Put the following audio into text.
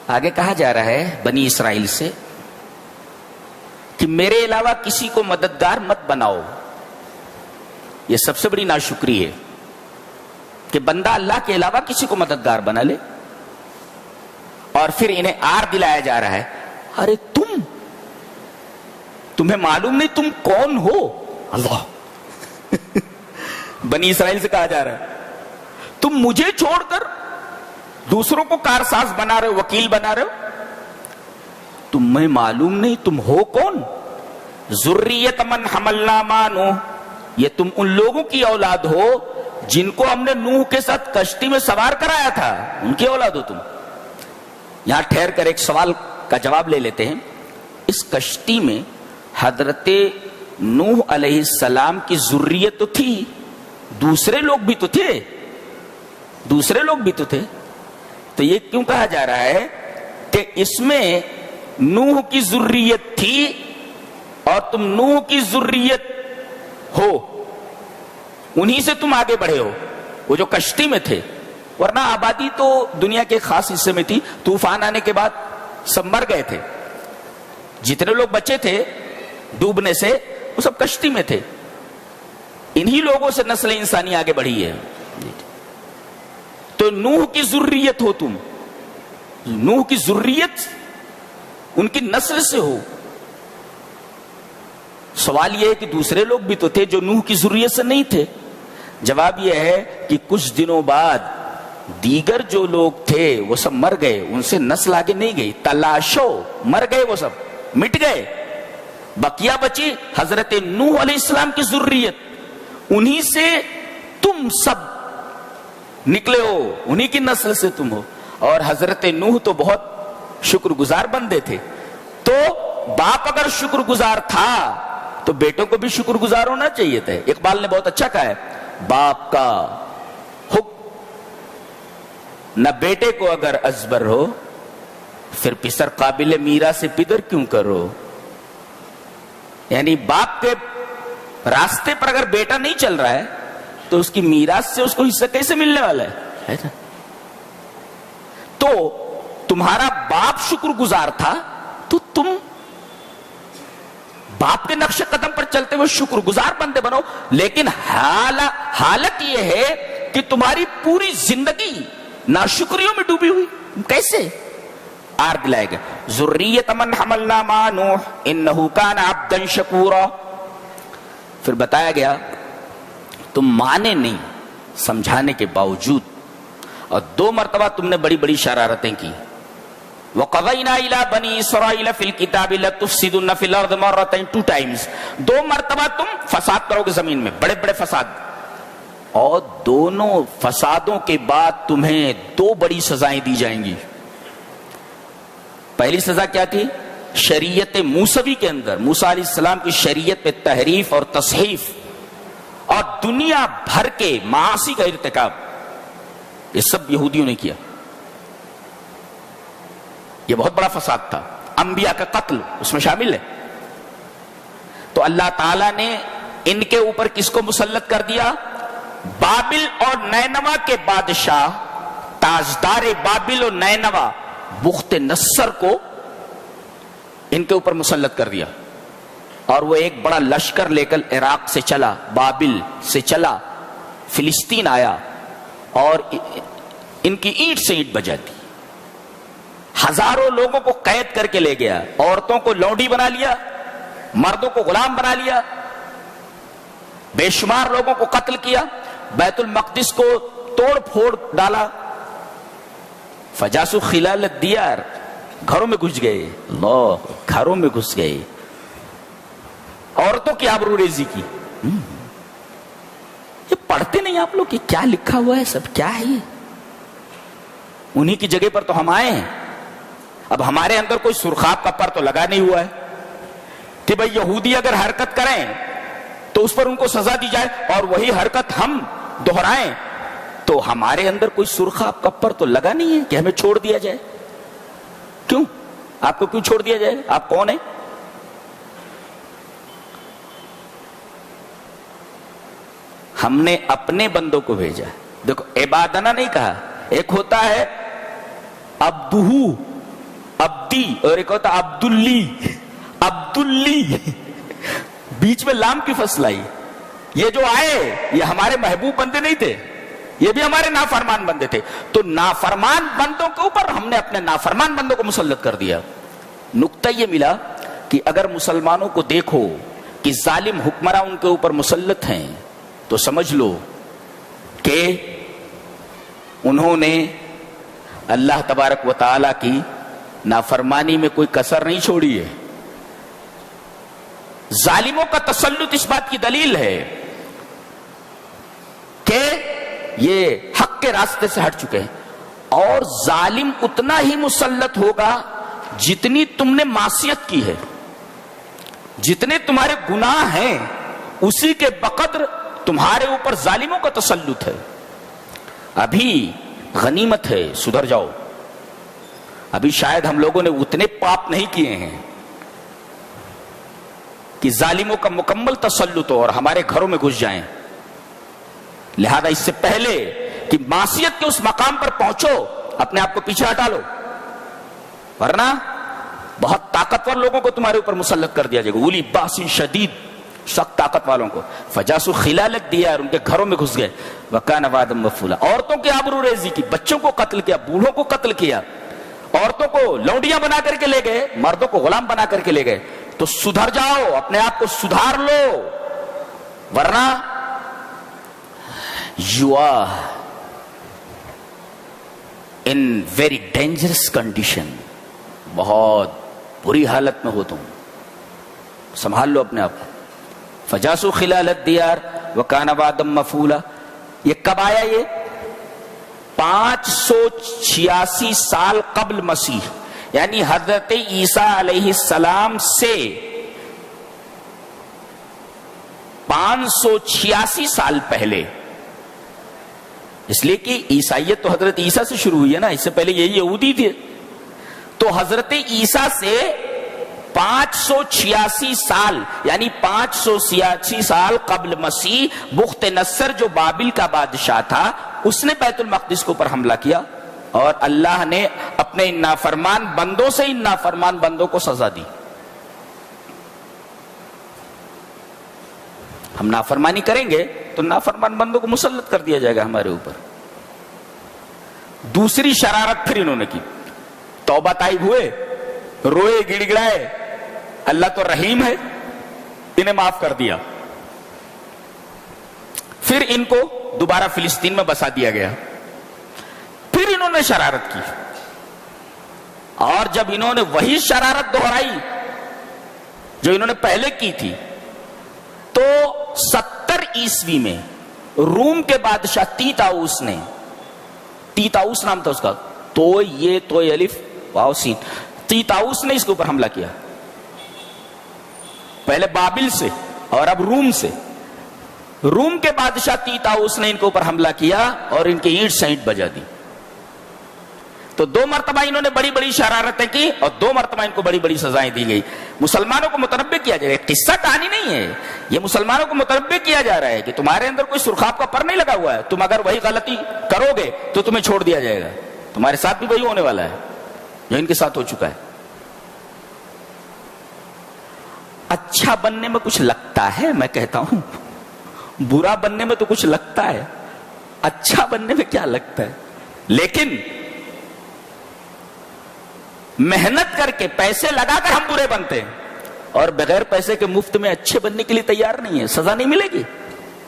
آگے کہا جا رہا ہے بنی اسرائیل سے کہ میرے علاوہ کسی کو مددگار مت بناؤ. یہ سب سے بڑی ناشکری ہے کہ بندہ اللہ کے علاوہ کسی کو مددگار بنا لے. اور پھر انہیں آر دلایا جا رہا ہے, ارے تمہیں معلوم نہیں تم کون ہو. اللہ بنی اسرائیل سے کہا جا رہا ہے تم مجھے چھوڑ کر دوسروں کو کارساز بنا رہے ہو, وکیل بنا رہے ہو. تمہیں معلوم نہیں تم ہو کون. ذریت من حملنا مع نوح, یہ تم ان لوگوں کی اولاد ہو جن کو ہم نے نوح کے ساتھ کشتی میں سوار کرایا تھا, ان کی اولاد ہو تم. یہاں ٹھہر کر ایک سوال کا جواب لے لیتے ہیں. اس کشتی میں حضرت نوح علیہ السلام کی ذریت تو تھی, دوسرے لوگ بھی تو تھے, تو یہ کیوں کہا جا رہا ہے کہ اس میں نوح کی ذریت تھی اور تم نوح کی ذریت ہو, انہی سے تم آگے بڑھے ہو, وہ جو کشتی میں تھے. ورنہ آبادی تو دنیا کے خاص حصے میں تھی, طوفان آنے کے بعد سب مر گئے تھے. جتنے لوگ بچے تھے ڈوبنے سے وہ سب کشتی میں تھے. انہی لوگوں سے نسل انسانی آگے بڑھی ہے. تو نوح کی ذریت ہو تم, نوح کی ذریت ان کی نسل سے ہو. سوال یہ ہے کہ دوسرے لوگ بھی تو تھے جو نوح کی ذریت سے نہیں تھے. جواب یہ ہے کہ کچھ دنوں بعد دیگر جو لوگ تھے وہ سب مر گئے, ان سے نسل آگے نہیں گئی. تلاشو, مر گئے, وہ سب مٹ گئے. بقیہ بچی حضرت نوح علیہ السلام کی ذریت, انہی سے تم سب نکلے ہو, انہی کی نسل سے تم ہو. اور حضرت نوح تو بہت شکر گزار بندے تھے, تو باپ اگر شکر گزار تھا تو بیٹوں کو بھی شکر گزار ہونا چاہیے تھا. اقبال نے بہت اچھا کہا ہے, باپ کا حکم نہ بیٹے کو اگر ازبر ہو, پھر پسر قابل میرا سے پدر کیوں کرو. یعنی باپ کے راستے پر اگر بیٹا نہیں چل رہا ہے تو اس کی میراث سے اس کو حصہ کیسے ملنے والا ہے. تو تمہارا باپ شکر گزار تھا تو تم باپ کے نقش قدم پر چلتے ہوئے شکر گزار بندے بنو. لیکن حالت یہ ہے کہ تمہاری پوری زندگی ناشکریوں میں ڈوبی ہوئی. کیسے آر دلائے گا, ذریت من حملنا مع نوح انہ کان عبدا شکورا. پھر بتایا گیا تم مانے نہیں سمجھانے کے باوجود, اور 2 مرتبہ تم نے بڑی بڑی شرارتیں کی. وَقَضَيْنَا إِلَىٰ بَنِي إِسْرَائِيلَ فِي الْكِتَابِ لَتُفْسِدُنَّ فِي الْأَرْضِ مَرَّتَيْنِ 2 times, 2 مرتبہ تم فساد کرو گے زمین میں, بڑے بڑے فساد. اور دونوں فسادوں کے بعد تمہیں 2 بڑی سزائیں دی جائیں گی. پہلی سزا کیا تھی؟ شریعت موسوی کے اندر موسیٰ علیہ السلام کی شریعت پہ تحریف اور تصحیف اور دنیا بھر کے معاصی کا ارتکاب, یہ سب یہودیوں نے کیا. یہ بہت بڑا فساد تھا. انبیاء کا قتل اس میں شامل ہے. تو اللہ تعالیٰ نے ان کے اوپر کس کو مسلط کر دیا؟ بابل اور نینوا کے بادشاہ, تاجدار بابل اور نینوا بخت نصر کو ان کے اوپر مسلط کر دیا. اور وہ ایک بڑا لشکر لے کر عراق سے چلا, بابل سے چلا, فلسطین آیا اور ان کی اینٹ سے اینٹ بجا دی. ہزاروں لوگوں کو قید کر کے لے گیا, عورتوں کو لونڈی بنا لیا, مردوں کو غلام بنا لیا, بے شمار لوگوں کو قتل کیا, بیت المقدس کو توڑ پھوڑ ڈالا. فجاسو خلال الدیار, گھروں میں گھس گئے. اللہ, گھروں میں گھس گئے, عورتوں کی آبرو ریزی کی. یہ پڑھتے نہیں آپ لوگ کہ کیا لکھا ہوا ہے, سب کیا ہے یہ؟ انہی کی جگہ پر تو ہم آئے ہیں. اب ہمارے اندر کوئی سرخاب کا پر تو لگا نہیں ہوا ہے کہ بھئی یہودی اگر حرکت کریں تو اس پر ان کو سزا دی جائے, اور وہی حرکت ہم دہرائیں. تو ہمارے اندر کوئی سرخاب کا پر تو لگا نہیں ہے کہ ہمیں چھوڑ دیا جائے. کیوں؟ آپ کو کیوں چھوڑ دیا جائے؟ آپ کون ہیں؟ ہم نے اپنے بندوں کو بھیجا. دیکھو, عبادنا نہیں کہا. ایک ہوتا ہے عبدہو, عبدی اور ایک ہوتا عبداللی. عبداللی بیچ میں لام کی فصل آئی. یہ جو آئے یہ ہمارے محبوب بندے نہیں تھے, یہ بھی ہمارے نافرمان بندے تھے. تو نافرمان بندوں کے اوپر ہم نے اپنے نافرمان بندوں کو مسلط کر دیا. نقطہ یہ ملا کہ اگر مسلمانوں کو دیکھو کہ ظالم حکمراں ان کے اوپر مسلط ہیں تو سمجھ لو کہ انہوں نے اللہ تبارک و تعالی کی نافرمانی میں کوئی کسر نہیں چھوڑی ہے. ظالموں کا تسلط اس بات کی دلیل ہے کہ یہ حق کے راستے سے ہٹ چکے ہیں, اور ظالم اتنا ہی مسلط ہوگا جتنی تم نے معصیت کی ہے, جتنے تمہارے گناہ ہیں اسی کے بقدر تمہارے اوپر ظالموں کا تسلط ہے. ابھی غنیمت ہے, سدھر جاؤ. ابھی شاید ہم لوگوں نے اتنے پاپ نہیں کیے ہیں کہ ظالموں کا مکمل تسلط ہو اور ہمارے گھروں میں گھس جائیں. لہذا اس سے پہلے کہ معصیت کے اس مقام پر پہنچو اپنے آپ کو پیچھے ہٹا لو, ورنہ بہت طاقتور لوگوں کو تمہارے اوپر مسلط کر دیا جائے گا. اولی باس شدید, سخت طاقت والوں کو. فجاسو خلالت دیا اور ان کے گھروں میں گھس گئے. وکان وعدا مفعولا, عورتوں کے آبرو ریزی کی, بچوں کو قتل کیا, بوڑھوں کو قتل کیا, عورتوں کو لونڈیاں بنا کر کے لے گئے, مردوں کو غلام بنا کر کے لے گئے. تو سدھر جاؤ, اپنے آپ کو سدھار لو, ورنہ you are in very dangerous condition. بہت بری حالت میں ہو تم, سنبھال لو اپنے آپ کو. فجاسو خلال الدیار وکان وعدا مفعولا. یہ کب آیا؟ یہ 586 سال قبل مسیح, یعنی حضرت عیسیٰ علیہ السلام سے 586 سال پہلے. اس لیے کہ عیسائیت تو حضرت عیسیٰ سے شروع ہوئی ہے نا, اس سے پہلے یہی یہودی تھے. تو حضرت عیسیٰ سے 586 سال یعنی 586 سال قبل مسیح بخت نصر جو بابل کا بادشاہ تھا اس نے بیت المقدس کے اوپر حملہ کیا, اور اللہ نے اپنے ان نافرمان بندوں سے ان نافرمان بندوں کو سزا دی. ہم نافرمانی کریں گے تو نافرمان بندوں کو مسلط کر دیا جائے گا ہمارے اوپر. دوسری شرارت پھر انہوں نے کی, توبہ طائب ہوئے, روئے, گڑ گڑائے, اللہ تو رحیم ہے, انہیں معاف کر دیا. پھر ان کو دوبارہ فلسطین میں بسا دیا گیا. پھر انہوں نے شرارت کی, اور جب انہوں نے وہی شرارت دہرائی جو انہوں نے پہلے کی تھی, تو 70 عیسوی میں روم کے بادشاہ تیتاؤس نے, تیتاؤس نام تھا اس کا, تو یہ تو الف واو سین, تیتاؤس نے اس کے اوپر حملہ کیا, پہلے بابل سے اور اب روم سے. روم کے بادشاہ تیتاؤس نے ان کے اوپر حملہ کیا اور ان کی اینٹ سینٹ بجا دی. تو 2 مرتبہ انہوں نے بڑی بڑی شرارتیں کی اور 2 مرتبہ ان کو بڑی بڑی سزائیں دی گئی. مسلمانوں کو متنبہ کیا جا رہا ہے, قصہ کہانی نہیں ہے یہ, مسلمانوں کو متنبہ کیا جا رہا ہے کہ تمہارے اندر کوئی سرخاب کا پر نہیں لگا ہوا ہے, تم اگر وہی غلطی کرو گے تو تمہیں چھوڑ دیا جائے گا. تمہارے ساتھ بھی وہی ہونے والا ہے جو ان کے ساتھ ہو چکا ہے. اچھا بننے میں کچھ لگتا ہے, میں کہتا ہوں برا بننے میں تو کچھ لگتا ہے, اچھا بننے میں کیا لگتا ہے. لیکن محنت کر کے پیسے لگا کر ہم برے بنتے ہیں, اور بغیر پیسے کے مفت میں اچھے بننے کے لیے تیار نہیں ہے, سزا نہیں ملے گی.